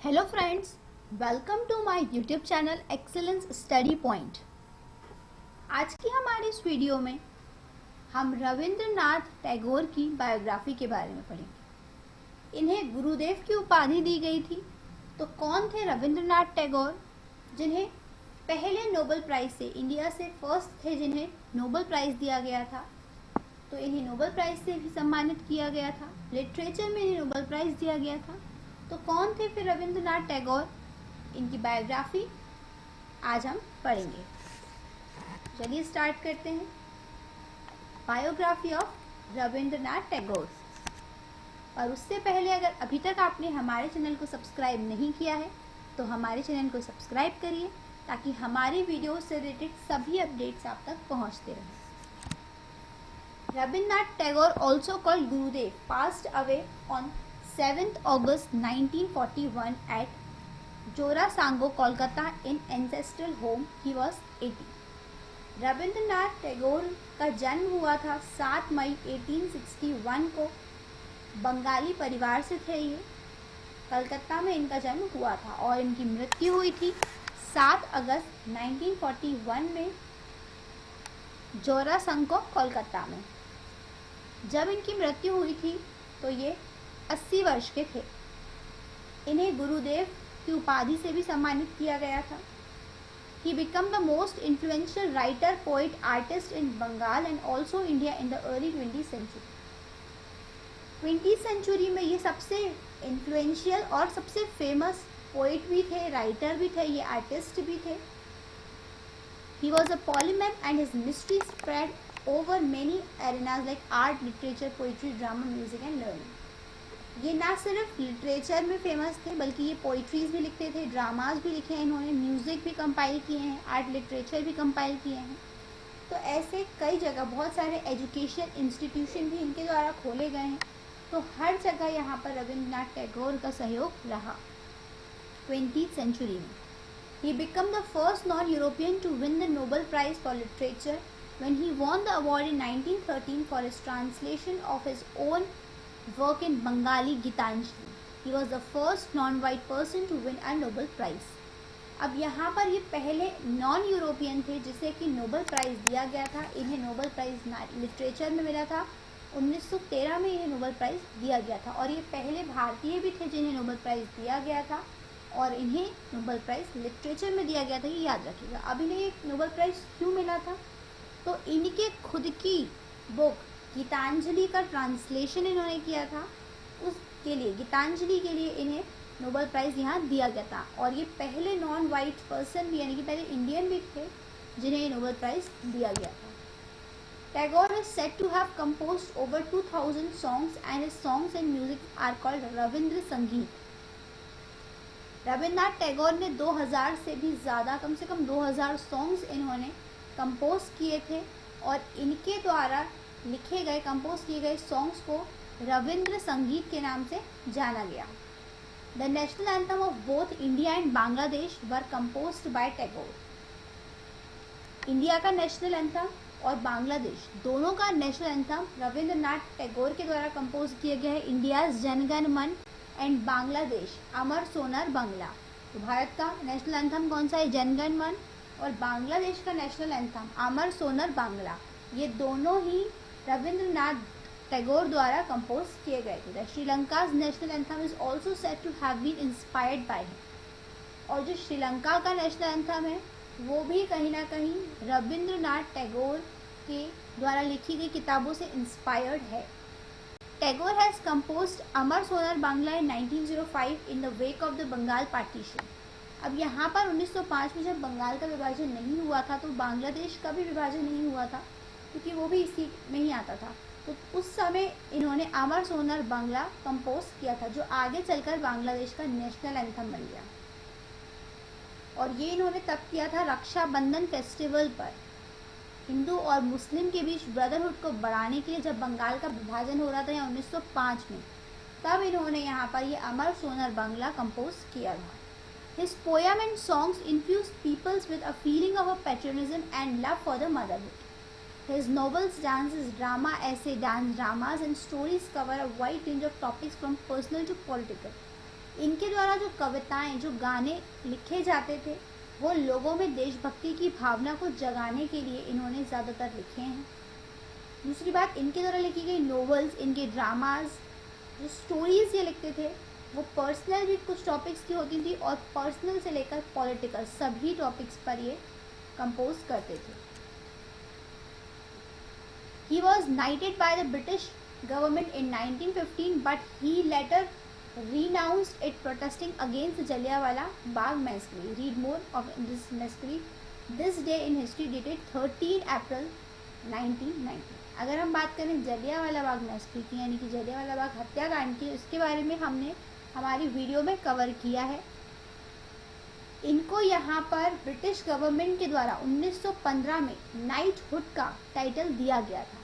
Hello friends, welcome to my YouTube channel excellence study point. आज की हमारी इस वीडियो में हम रविंद्रनाथ टैगोर की बायोग्राफी के बारे में पढ़ेंगे। इन्हें गुरुदेव की उपाधि दी गई थी। तो कौन थे रविंद्रनाथ टैगोर, जिन्हें पहले नोबेल प्राइज से, इंडिया से फर्स्ट थे जिन्हें नोबेल प्राइज दिया गया था। तो इन्हें नोबेल प्राइज से भी सम्मानित किया गया था। लिटरेचर में इन्हें नोबेल प्राइज दिया गया था। तो कौन थे फिर रविंद्रनाथ टैगोर, इनकी बायोग्राफी आज हम पढ़ेंगे। चलिए स्टार्ट करते हैं। Biography of Rabindranath Tagore. और उससे पहले अगर अभी तक आपने हमारे चैनल को सब्सक्राइब नहीं किया है तो हमारे चैनल को सब्सक्राइब करिए, ताकि हमारी वीडियो से रिलेटेड सभी अपडेट्स आप तक पहुंचते रहें। Rabindranath Tagore, also called Gurudev, passed away on 7th August 1941 at Jorasango, Kolkata in ancestral home. He was 80. Rabindranath Tagore का जन्म हुआ था 7 मई 1861 को। बंगाली परिवार से थे ये। कलकत्ता में इनका जन्म हुआ था और इनकी मृत्यु हुई थी 7 अगस्त 1941 में जोरासंको, कोलकाता में। जब इनकी मृत्यु हुई थी तो ये 80 वर्ष के थे। इन्हें गुरुदेव की उपाधि से भी सम्मानित किया गया था। He became the most influential writer, poet, artist in Bengal and also India in the early 20th century. 20th century में ये सबसे इन्फ्लुएंशियल और सबसे फेमस पोइट भी थे, राइटर भी थे, ये आर्टिस्ट भी थे। He was a polymath and his mystery spread over many arenas like art, literature, poetry, drama, music and learning. ये ना सिर्फ लिटरेचर में फेमस थे, बल्कि ये पोइट्रीज भी लिखते थे, ड्रामाज भी लिखे हैं इन्होंने, म्यूज़िक भी कंपाइल किए हैं, आर्ट लिटरेचर भी कंपाइल किए हैं। तो ऐसे कई जगह बहुत सारे एजुकेशन इंस्टीट्यूशन भी इनके द्वारा खोले गए हैं। तो हर जगह यहाँ पर रविंद्रनाथ टैगोर का सहयोग रहा 20th सेंचुरी में। He became the first non-European to win the Nobel Prize for Literature when he won the award in 1913 for his translation of his own work in Bengali, Gitanjali. He was the first non-white person to win a Nobel Prize. अब यहाँ पर ये पहले non European थे जिसे कि Nobel prize दिया गया था। इन्हें नोबेल प्राइज़ लिटरेचर में मिला था। 1913 में इन्हें नोबेल प्राइज़ दिया गया था और ये पहले भारतीय भी थे जिन्हें नोबेल प्राइज़ दिया गया था और इन्हें नोबेल प्राइज़ लिटरेचर में दिया गया था, ये याद रखिएगा। अब इन्हें एक नोबेल प्राइज़ क्यों मिला था? तो इनके खुद की बुक गीतांजलि का ट्रांसलेशन इन्होंने किया था, उसके लिए, गीतांजलि के लिए इन्हें नोबेल प्राइज़ यहाँ दिया गया था। और ये पहले नॉन वाइट पर्सन भी, यानी कि पहले इंडियन भी थे जिन्हें नोबेल प्राइज़ दिया गया था। Tagore is said to have composed over 2000 songs and his songs and music are called Ravindra संगीत। रविंद्रनाथ टैगोर ने 2000 से भी ज़्यादा, कम से कम 2000 सॉन्ग्स इन्होंने कंपोज किए थे और इनके द्वारा लिखे गए, कंपोज किए गए सॉन्ग्स को रविंद्र संगीत के नाम से जाना गया। The national anthem of both India and Bangladesh were composed bye Tagore. India का नेशनल एंथम और बांग्लादेश दोनों का नेशनल एंथम रविंद्रनाथ टैगोर के द्वारा कंपोज किया गया है। इंडियाज जनगण मन एंड बांग्लादेश अमर सोनर बांग्ला। तो भारत का नेशनल एंथम कौन सा है? जनगण मन। और बांग्लादेश का नेशनल एंथम अमर सोनर बांग्ला। ये दोनों ही रविंद्रनाथ टैगोर द्वारा कंपोज किए गए थे। Sri Lanka's national anthem is also said to have been inspired by him. और जो श्रीलंका का नेशनल एंथम है वो भी कहीं ना कहीं रविंद्रनाथ टैगोर के द्वारा लिखी गई किताबों से इंस्पायर्ड है। Tagore has composed Amar Sonar Bangla in 1905 in the wake of the Bengal partition। अब यहाँ पर 1905 में जब बंगाल का विभाजन नहीं हुआ था तो बांग्लादेश का भी विभाजन नहीं हुआ था, क्योंकि वो भी इसी में ही आता था। तो उस समय इन्होंने अमर सोनर बांग्ला कंपोज किया था, जो आगे चलकर बांग्लादेश का नेशनल एंथम बन गया। और ये इन्होंने तब किया था रक्षाबंधन फेस्टिवल पर, हिंदू और मुस्लिम के बीच ब्रदरहुड को बढ़ाने के लिए। जब बंगाल का विभाजन हो रहा था यहाँ 1905 में, तब इन्होंने यहाँ पर ये अमर सोनर बांग्ला कंपोज किया था। His poem and songs infused peoples with a feeling of a patriotism and love for the motherhood. His novels, dances, drama, essay, dance, dramas and stories cover a wide range of topics from personal to political. इनके द्वारा जो कविताएं, जो गाने लिखे जाते थे, वो लोगों में देशभक्ति की भावना को जगाने के लिए इन्होंने ज़्यादातर लिखे हैं। दूसरी बात, इनके द्वारा लिखी गई नोवेल्स, इनके ड्रामाज, जो स्टोरीज ये लिखते थे वो पर्सनल भी कुछ टॉपिक्स की होती थी और पर्सनल से लेकर पॉलिटिकल सभी टॉपिक्स पर ये कंपोज करते थे। He was knighted by the British government in 1915 but he later renounced it protesting against the Jallianwala Bagh massacre. Read more of this massacre. This day in history dated 13 April 1990. अगर हम बात करें Jallianwala Bagh massacre की, यानी कि जलियांवाला बाग हत्याकांड की, इसके बारे में हमने हमारी वीडियो में कवर किया है। इनको यहाँ पर ब्रिटिश गवर्नमेंट के द्वारा 1915 में नाइटहुड का टाइटल दिया गया था,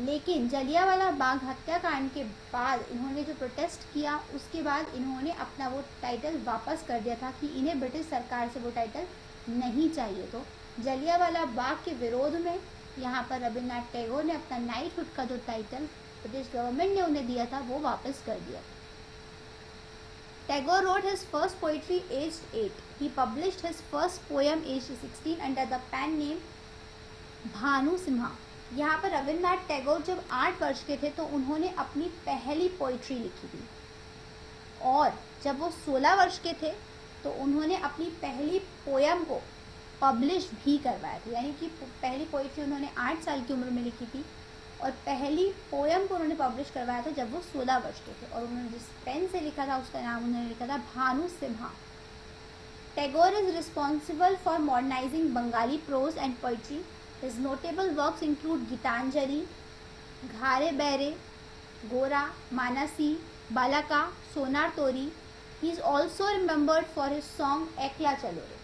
लेकिन जलियांवाला बाग हत्याकांड के बाद इन्होंने जो प्रोटेस्ट किया उसके बाद इन्होंने अपना वो टाइटल वापस कर दिया था कि इन्हें ब्रिटिश सरकार से वो टाइटल नहीं चाहिए। तो जलियांवाला बाग के विरोध में यहाँ पर रविन्द्रनाथ टैगोर ने अपना नाइटहुड का जो टाइटल ब्रिटिश गवर्नमेंट ने उन्हें दिया था वो वापस कर दिया। Tagore wrote his first poetry aged 8. He published his first poem aged 16 under the pen name Bhanu Simha. यहाँ पर रविन्द्रनाथ टैगोर जब 8 वर्ष के थे तो उन्होंने अपनी पहली पोइट्री लिखी थी, और जब वो 16 वर्ष के थे तो उन्होंने अपनी पहली पोयम को पब्लिश भी करवाया था। यानी कि पहली पोइट्री उन्होंने 8 साल की उम्र में लिखी थी और पहली पोयम को उन्होंने पब्लिश करवाया था जब वो 16 वर्ष के थे, और उन्होंने जिस पेन से लिखा था उसका नाम उन्होंने लिखा था Bhanu Simha. Tagore is responsible for modernising Bengali prose and poetry. His notable works include Gitanjali, Ghare Baire, Gora, Manasi, Balaka, Sonar Tori. He is also remembered for his song Ekla Chalo Re.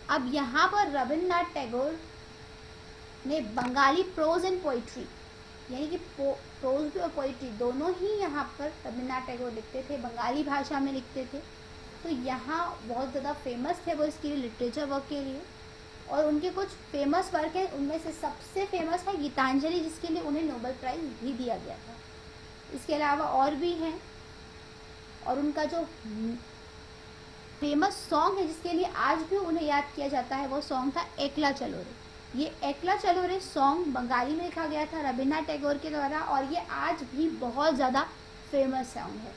अब यहाँ पर रविन्द्रनाथ टैगोर ने बंगाली प्रोज एंड पोइट्री, यानी कि pros भी और poetry दोनों ही यहाँ पर रविन्द्रनाथ टैगोर लिखते थे, बंगाली भाषा में लिखते थे। तो यहाँ बहुत ज़्यादा फेमस थे वो इसके लिटरेचर वर्क के लिए, और उनके कुछ फेमस वर्क हैं। उनमें से सबसे फेमस है गीतांजलि, जिसके लिए उन्हें नोबेल प्राइज़ भी दिया गया था। इसके अलावा और भी हैं, और उनका जो फेमस सॉन्ग है जिसके लिए आज भी उन्हें याद किया जाता है वो सॉन्ग था एकला चलो रे। ये एकला चलो रे सॉन्ग बंगाली में लिखा गया था रविन्द्रनाथ टैगोर के द्वारा, और ये आज भी बहुत ज़्यादा फेमस सॉन्ग है।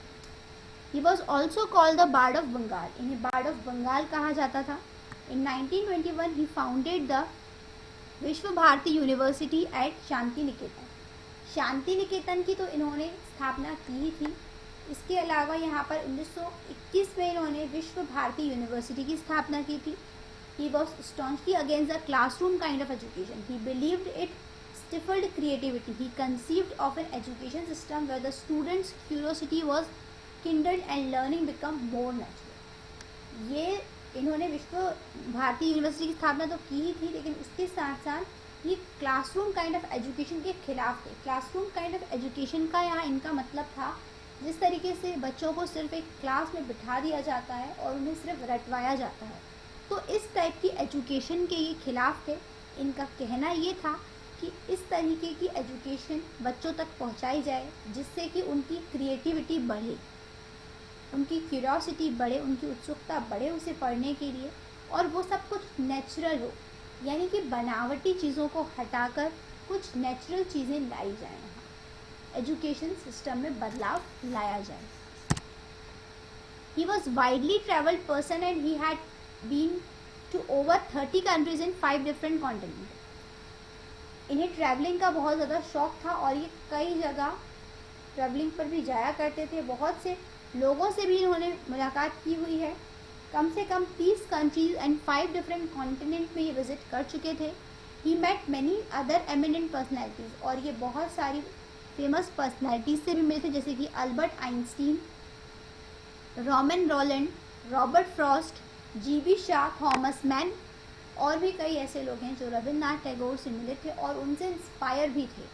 He was also called the bard of Bengal. इन्हें बार्ड ऑफ बंगाल कहा जाता था। In 1921 he founded the विश्व भारती यूनिवर्सिटी एट शांति निकेतन। शांति निकेतन की तो इन्होंने स्थापना की ही थी। इसके अलावा यहाँ पर 1921 में इन्होंने विश्व भारती यूनिवर्सिटी की स्थापना की थी। He was staunchly against the classroom kind of education. He believed it stifled creativity. He conceived of an education system where the students' curiosity was kindled and learning become more natural. ये इन्होंने विश्व Bharti university की स्थापना तो की ही थी, लेकिन उसके साथ साथ ये क्लासरूम काइंड ऑफ एजुकेशन के खिलाफ थे। क्लासरूम काइंड ऑफ एजुकेशन का यहाँ इनका मतलब था जिस तरीके से बच्चों को सिर्फ एक क्लास में बिठा दिया जाता है और उन्हें सिर्फ रटवाया जाता है, तो इस टाइप की एजुकेशन के ये खिलाफ थे। इनका कहना ये था कि इस तरीके की एजुकेशन बच्चों तक पहुँचाई जाए जिससे कि उनकी क्रिएटिविटी बढ़े, उनकी क्यूरियोसिटी बढ़े, उनकी उत्सुकता बढ़े उसे पढ़ने के लिए, और वो सब कुछ नेचुरल हो, यानी कि बनावटी चीज़ों को हटाकर कुछ नेचुरल चीज़ें लाई जाएं। यहाँ एजुकेशन सिस्टम में बदलाव लाया जाए। He was widely travelled person and he had been to over 30 countries in 5 different continent. इन्हें ट्रैवलिंग का बहुत ज़्यादा शौक था और ये कई जगह ट्रैवलिंग पर भी जाया करते थे। बहुत से लोगों से भी इन्होंने मुलाकात की हुई है। कम से कम 30 कंट्रीज एंड 5 डिफरेंट कॉन्टिनेंट में ये विजिट कर चुके थे। He met many other eminent personalities, और ये बहुत सारी फेमस पर्सनैलिटीज़ से भी मिले थे, जैसे कि Albert Einstein, Romain Rolland, Robert Frost, GB Shaw, Thomas Mann, और भी कई ऐसे लोग हैं जो रविन्द्रनाथ टैगोर से मिले थे और उनसे इंस्पायर भी थे।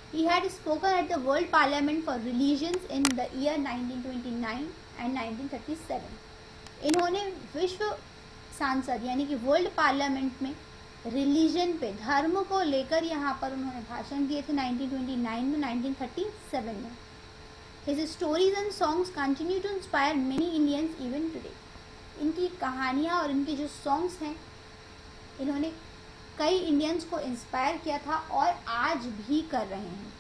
He had spoken at the World Parliament for Religions in the year 1929 and 1937. इन्होंने विश्व सांसद यानी कि वर्ल्ड पार्लियामेंट में रिलीजन पे, धर्म को लेकर यहाँ पर उन्होंने भाषण दिए थे 1929 में 1937 में। His stories and songs continue to inspire many Indians even today. इनकी कहानियाँ और इनके जो सॉन्ग्स हैं, इन्होंने कई इंडियंस को इंस्पायर किया था और आज भी कर रहे हैं.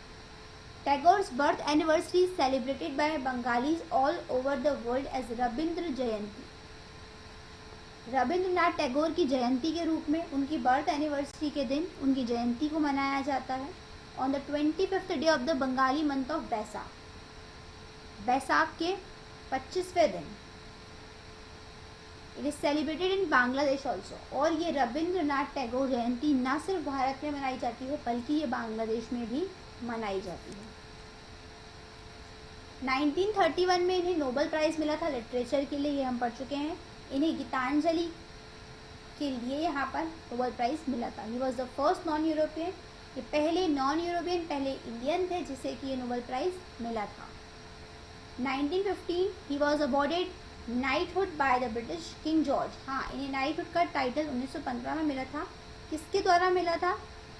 Tagore's birth anniversary is celebrated by Bengalis all over the world as Ravindra जयंती. रविंद्रनाथ टैगोर की जयंती के रूप में उनकी बर्थ एनिवर्सरी के दिन उनकी जयंती को मनाया जाता है on the 25th day of the Bengali month of Baisakh. Baisakh के 25वें दिन. It is celebrated in Bangladesh also. और ये रविंद्रनाथ टैगोर जयंती न सिर्फ भारत में मनाई जाती है बल्कि ये बांग्लादेश में भी मनाई जाती है. 1931 में इन्हें नोबेल प्राइज़ मिला था लिटरेचर के लिए, ये हम पढ़ चुके हैं. इन्हें गीतांजलि के लिए यहाँ पर नोबेल प्राइज़ मिला था. He was the first non European. ये पहले नॉन यूरोपियन, पहले इंडियन थे जिसे कि ये नोबेल प्राइज़ मिला था. 1915 he was awarded knighthood bye the British king George. हाँ, इन्हें नाइटहुड का टाइटल 1915 में मिला था. किसके द्वारा मिला था?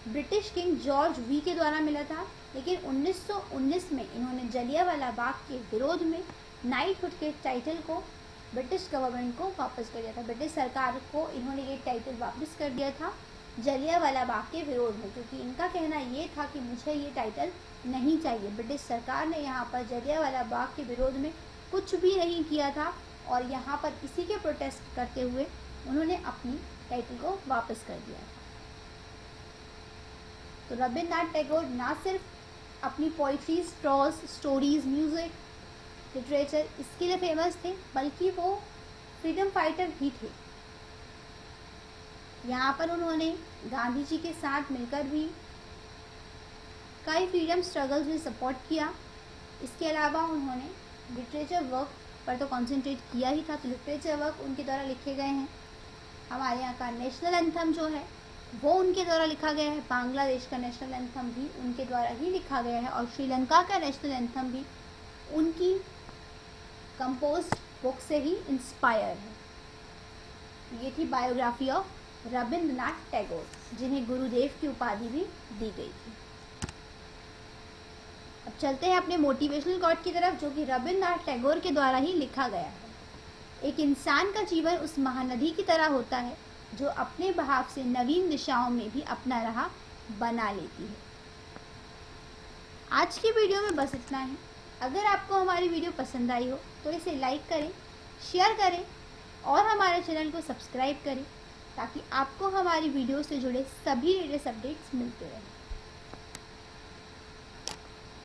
ब्रिटिश किंग जॉर्ज वी के द्वारा मिला था. लेकिन 1919 में इन्होंने जलियांवाला बाग के विरोध में नाइटहुड के टाइटल को ब्रिटिश गवर्नमेंट को वापस कर दिया था. ब्रिटिश सरकार को इन्होंने ये टाइटल वापस कर दिया था जलियांवाला बाग के विरोध में, क्योंकि इनका कहना ये था कि मुझे ये टाइटल नहीं चाहिए. ब्रिटिश सरकार ने यहाँ पर जलियांवाला बाग के विरोध में कुछ भी नहीं किया था और यहाँ पर इसी के प्रोटेस्ट करते हुए उन्होंने अपनी टाइटल को वापस कर दिया था. तो रविंद्रनाथ टैगोर ना सिर्फ अपनी poetries, prose, stories, music, literature इसके लिए फेमस थे बल्कि वो फ्रीडम फाइटर भी थे. यहाँ पर उन्होंने गांधी जी के साथ मिलकर भी कई फ्रीडम स्ट्रगल्स में सपोर्ट किया. इसके अलावा उन्होंने लिटरेचर वर्क पर तो कंसंट्रेट किया ही था. तो लिटरेचर वर्क उनके द्वारा लिखे गए हैं. हमारे यहाँ का नेशनल एंथम जो है वो उनके द्वारा लिखा गया है. बांग्लादेश का नेशनल एंथम भी उनके द्वारा ही लिखा गया है और श्रीलंका का नेशनल एंथम भी उनकी कंपोज्ड बुक से ही इंस्पायर है. ये थी बायोग्राफी ऑफ रविंद्रनाथ टैगोर, जिन्हें गुरुदेव की उपाधि भी दी गई थी. अब चलते हैं अपने मोटिवेशनल कोट की तरफ, जो कि रविंद्रनाथ टैगोर के द्वारा ही लिखा गया है. एक इंसान का जीवन उस महानदी की तरह होता है जो अपने बहाव से नवीन दिशाओं में भी अपना राह बना लेती है. आज की वीडियो में बस इतना ही. अगर आपको हमारी वीडियो पसंद आई हो तो इसे लाइक करें, शेयर करें और हमारे चैनल को सब्सक्राइब करें ताकि आपको हमारी वीडियो से जुड़े सभी लेटेस्ट अपडेट्स मिलते रहें.